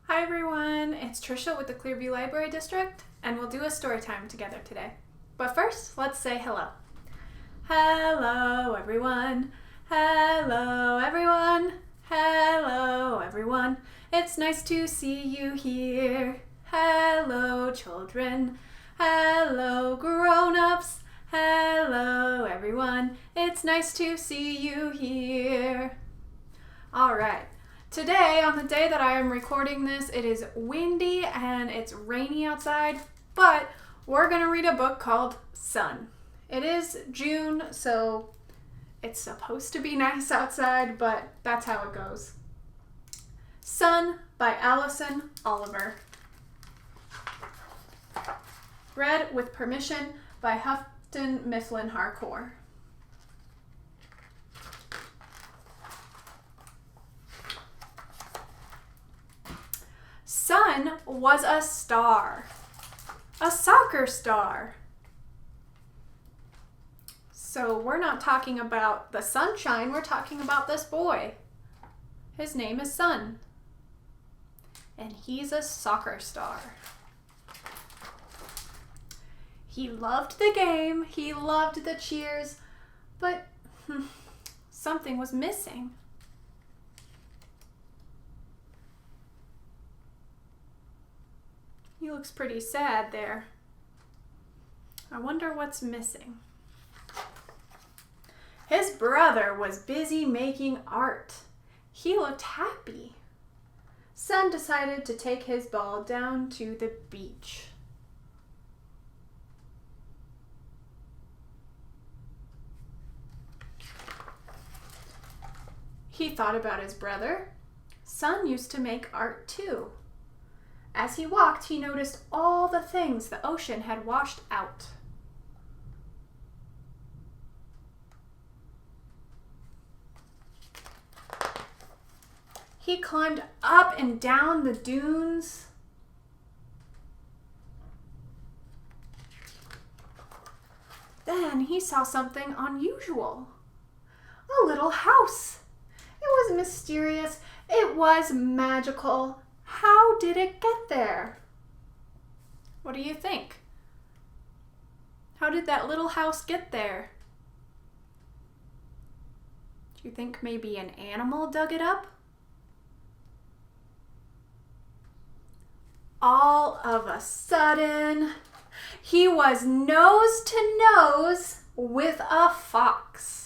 Hi everyone, it's Trisha with the Clearview Library District, and we'll do a story time together today. But first, let's say hello. Hello everyone, hello everyone, hello everyone. It's nice to see you here. Hello children, hello grown-ups, hello everyone. It's nice to see you here. All right. Today, on the day that I am recording this, it is windy and it's rainy outside, but we're going to read a book called Sun. It is June, so it's supposed to be nice outside, but that's how it goes. Sun by Alison Oliver. Read with permission by Houghton Mifflin Harcourt. Sun was a star, a soccer star. So we're not talking about the sunshine, we're talking about this boy. His name is Sun, and he's a soccer star. He loved the game, he loved the cheers, but something was missing. He looks pretty sad there. I wonder what's missing. His brother was busy making art. He looked happy. Sun decided to take his ball down to the beach. He thought about his brother. Sun used to make art too. As he walked, he noticed all the things the ocean had washed out. He climbed up and down the dunes. Then he saw something unusual. A little house. It was mysterious. It was magical. How did it get there? What do you think? How did that little house get there? Do you think maybe an animal dug it up? All of a sudden, he was nose to nose with a fox.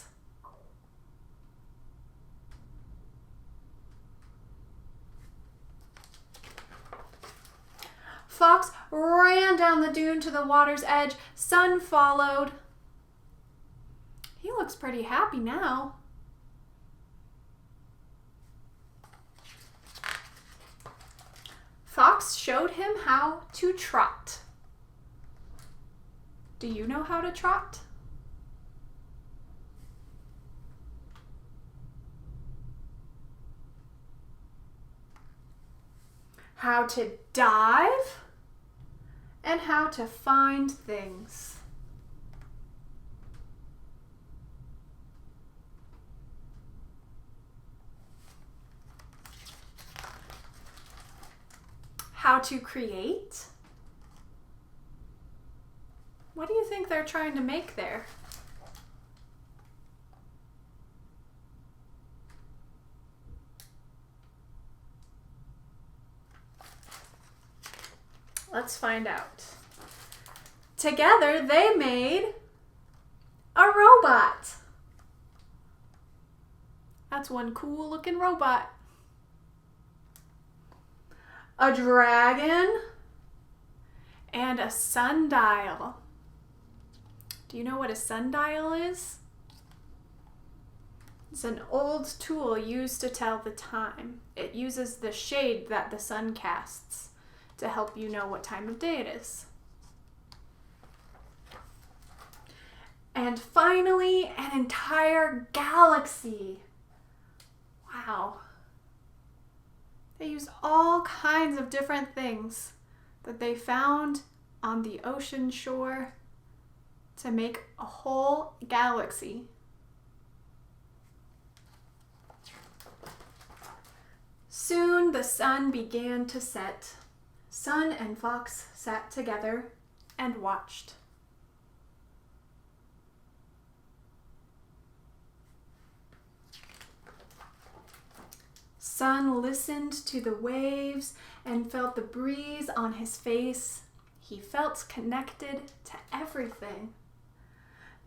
Fox ran down the dune to the water's edge. Sun followed. He looks pretty happy now. Fox showed him how to trot. Do you know how to trot? How to dive? And how to find things. How to create? What do you think they're trying to make there? Let's find out. Together, they made a robot. That's one cool looking robot. A dragon and a sundial. Do you know what a sundial is? It's an old tool used to tell the time. It uses the shade that the sun casts to help you know what time of day it is. And finally, an entire galaxy. Wow. They use all kinds of different things that they found on the ocean shore to make a whole galaxy. Soon the sun began to set, Sun and Fox sat together and watched. Sun listened to the waves and felt the breeze on his face. He felt connected to everything.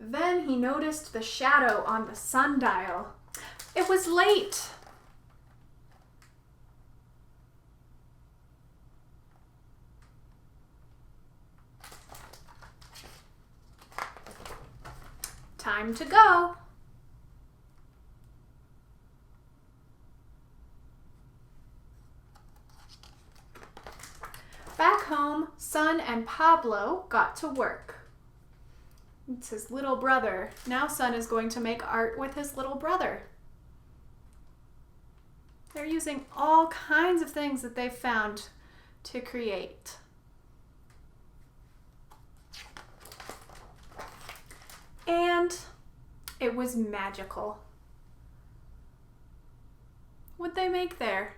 Then he noticed the shadow on the sundial. It was late. Time to go. Back home, Sun and Pablo got to work. It's his little brother. Now Sun is going to make art with his little brother. They're using all kinds of things that they've found to create. And it was magical. What'd they make there?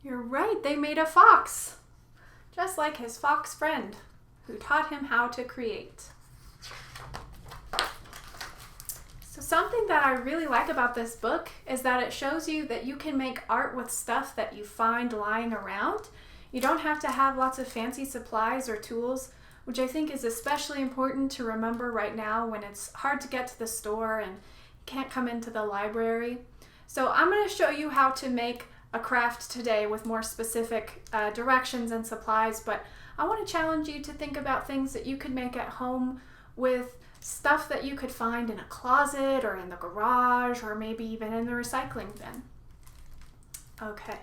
You're right, they made a fox, just like his fox friend, who taught him how to create. So something that I really like about this book is that it shows you that you can make art with stuff that you find lying around. You don't have to have lots of fancy supplies or tools, which I think is especially important to remember right now when it's hard to get to the store and can't come into the library. So I'm going to show you how to make a craft today with more specific directions and supplies, but I want to challenge you to think about things that you could make at home with stuff that you could find in a closet or in the garage or maybe even in the recycling bin. Okay,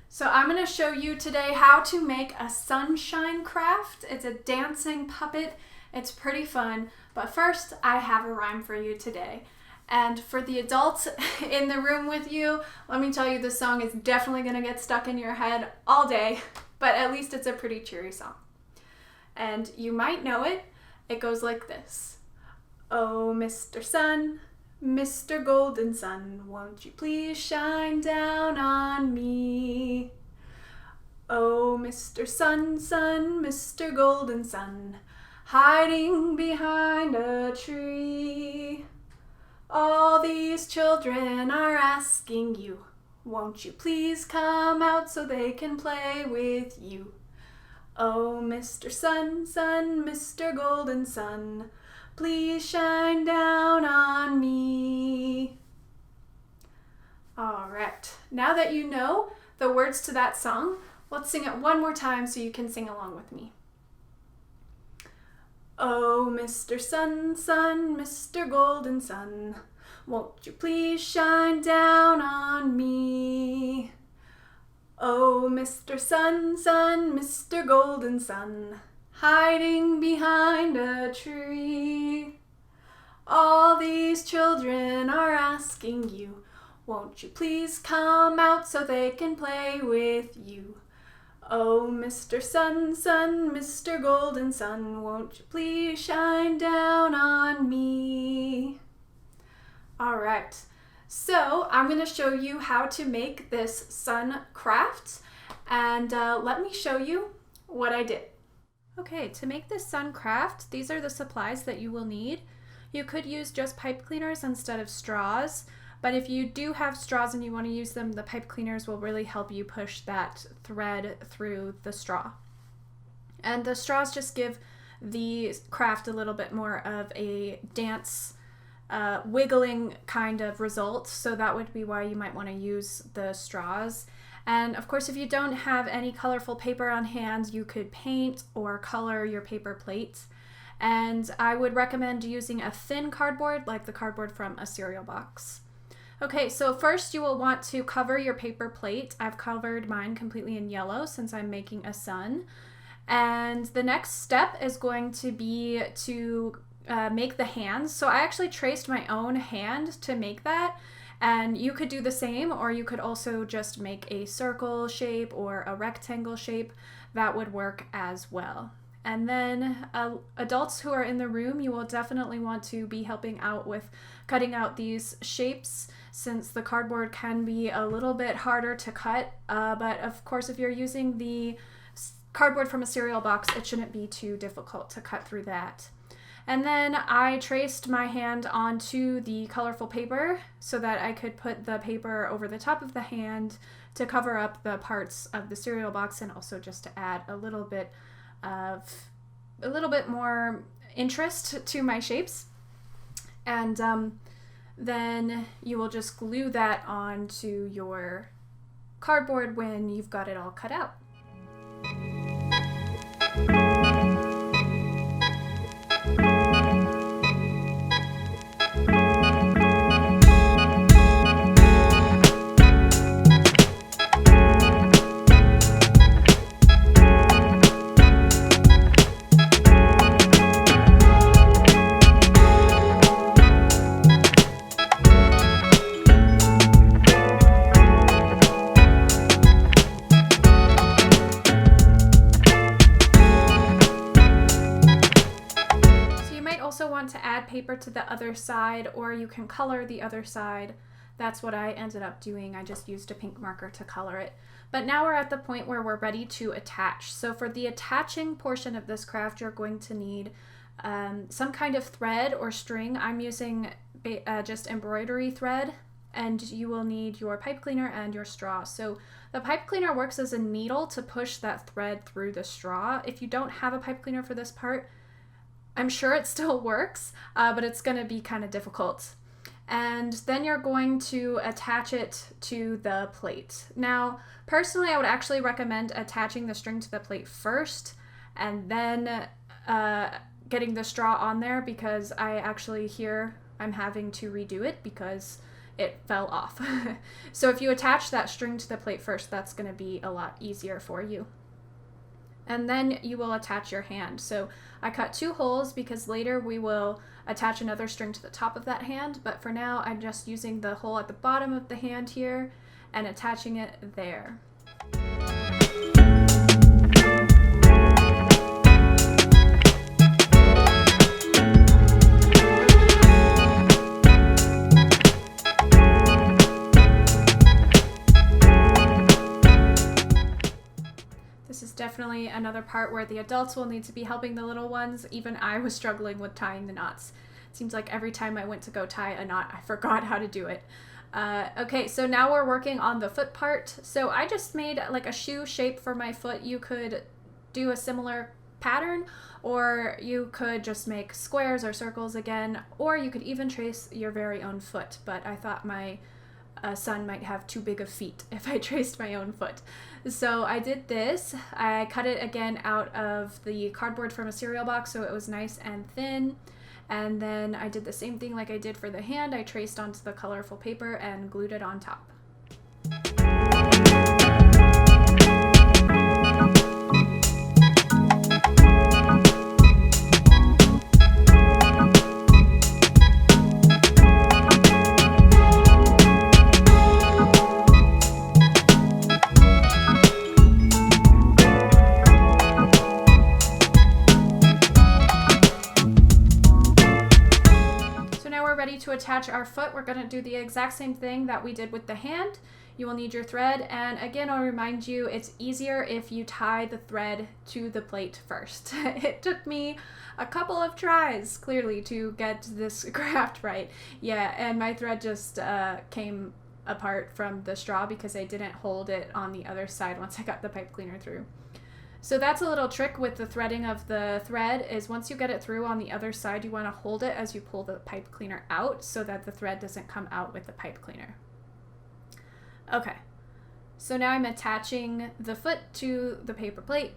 so I'm going to show you today how to make a sunshine craft. It's a dancing puppet. It's pretty fun, but first I have a rhyme for you today. And for the adults in the room with you, let me tell you, this song is definitely going to get stuck in your head all day, but at least it's a pretty cheery song. And you might know it. It goes like this. Oh, Mr. Sun, Mr. Golden Sun, won't you please shine down on me? Oh, Mr. Sun, Sun, Mr. Golden Sun, hiding behind a tree. All these children are asking you, won't you please come out so they can play with you? Oh, Mr. Sun, Sun, Mr. Golden Sun, please shine down on me. All right, now that you know the words to that song, let's sing it one more time so you can sing along with me. Oh, Mr. Sun, Sun, Mr. Golden Sun, won't you please shine down on me? Oh, Mr. Sun, Sun, Mr. Golden Sun, hiding behind a tree. All these children are asking you, won't you please come out so they can play with you? Oh, Mr. Sun, Sun, Mr. Golden Sun, won't you please shine down on me? All right, so I'm going to show you how to make this sun craft, and let me show you what I did. Okay, to make this sun craft, these are the supplies that you will need. You could use just pipe cleaners instead of straws. But if you do have straws and you want to use them, the pipe cleaners will really help you push that thread through the straw. And the straws just give the craft a little bit more of a dance, wiggling kind of result. So that would be why you might want to use the straws. And of course, if you don't have any colorful paper on hand, you could paint or color your paper plate. And I would recommend using a thin cardboard, like the cardboard from a cereal box. Okay, so first you will want to cover your paper plate. I've covered mine completely in yellow since I'm making a sun. And the next step is going to be to make the hands. So I actually traced my own hand to make that. And you could do the same, or you could also just make a circle shape or a rectangle shape. That would work as well. And then adults who are in the room, you will definitely want to be helping out with cutting out these shapes, since the cardboard can be a little bit harder to cut. But of course, if you're using the cardboard from a cereal box, it shouldn't be too difficult to cut through that. And then I traced my hand onto the colorful paper so that I could put the paper over the top of the hand to cover up the parts of the cereal box, and also just to add a little bit more interest to my shapes. And then you will just glue that onto your cardboard when you've got it all cut out. To add paper to the other side, or you can color the other side. That's what I ended up doing. I just used a pink marker to color it. But now we're at the point where we're ready to attach. So for the attaching portion of this craft, you're going to need some kind of thread or string. I'm using just embroidery thread, and you will need your pipe cleaner and your straw. So the pipe cleaner works as a needle to push that thread through the straw. If you don't have a pipe cleaner for this part, I'm sure it still works, but it's going to be kind of difficult. And then you're going to attach it to the plate. Now, personally, I would actually recommend attaching the string to the plate first and then getting the straw on there, because I actually here I'm having to redo it because it fell off. So if you attach that string to the plate first, that's going to be a lot easier for you. And then you will attach your hand. So I cut 2 holes because later we will attach another string to the top of that hand, but for now I'm just using the hole at the bottom of the hand here and attaching it there. This is definitely another part where the adults will need to be helping the little ones. Even I was struggling with tying the knots. It seems like every time I went to go tie a knot, I forgot how to do it. Okay, so now we're working on the foot part. So I just made like a shoe shape for my foot. You could do a similar pattern, or you could just make squares or circles again, or you could even trace your very own foot. But I thought my son might have too big of feet if I traced my own foot. So I did this. I cut it again out of the cardboard from a cereal box so it was nice and thin. And then I did the same thing like I did for the hand. I traced onto the colorful paper and glued it on top. To attach our foot, we're going to do the exact same thing that we did with the hand. You will need your thread, and again, I'll remind you, it's easier if you tie the thread to the plate first. It took me a couple of tries, clearly, to get this craft right. Yeah, and my thread just came apart from the straw because I didn't hold it on the other side once I got the pipe cleaner through. So that's a little trick with the threading of the thread, is once you get it through on the other side, you want to hold it as you pull the pipe cleaner out so that the thread doesn't come out with the pipe cleaner. Okay, so now I'm attaching the foot to the paper plate.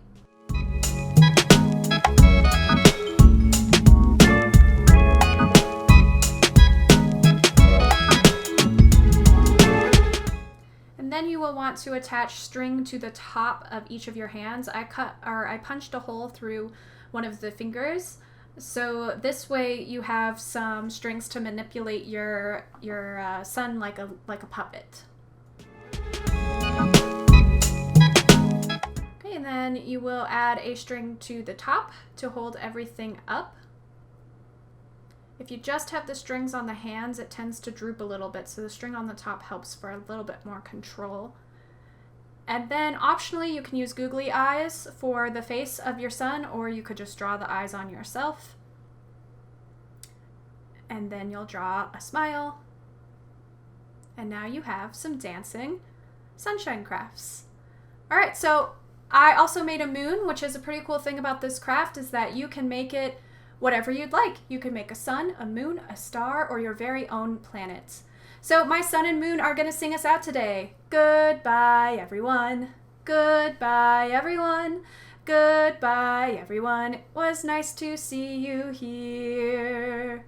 Then you will want to attach string to the top of each of your hands. I punched a hole through one of the fingers, so this way you have some strings to manipulate your son like a puppet. Okay, and then you will add a string to the top to hold everything up. If you just have the strings on the hands, it tends to droop a little bit, so the string on the top helps for a little bit more control. And then optionally, you can use googly eyes for the face of your son, or you could just draw the eyes on yourself. And then you'll draw a smile. And now you have some dancing sunshine crafts. All right, so I also made a moon, which is a pretty cool thing about this craft is that you can make it whatever you'd like. You can make a sun, a moon, a star, or your very own planet. So my sun and moon are going to sing us out today. Goodbye, everyone. Goodbye, everyone. Goodbye, everyone. It was nice to see you here.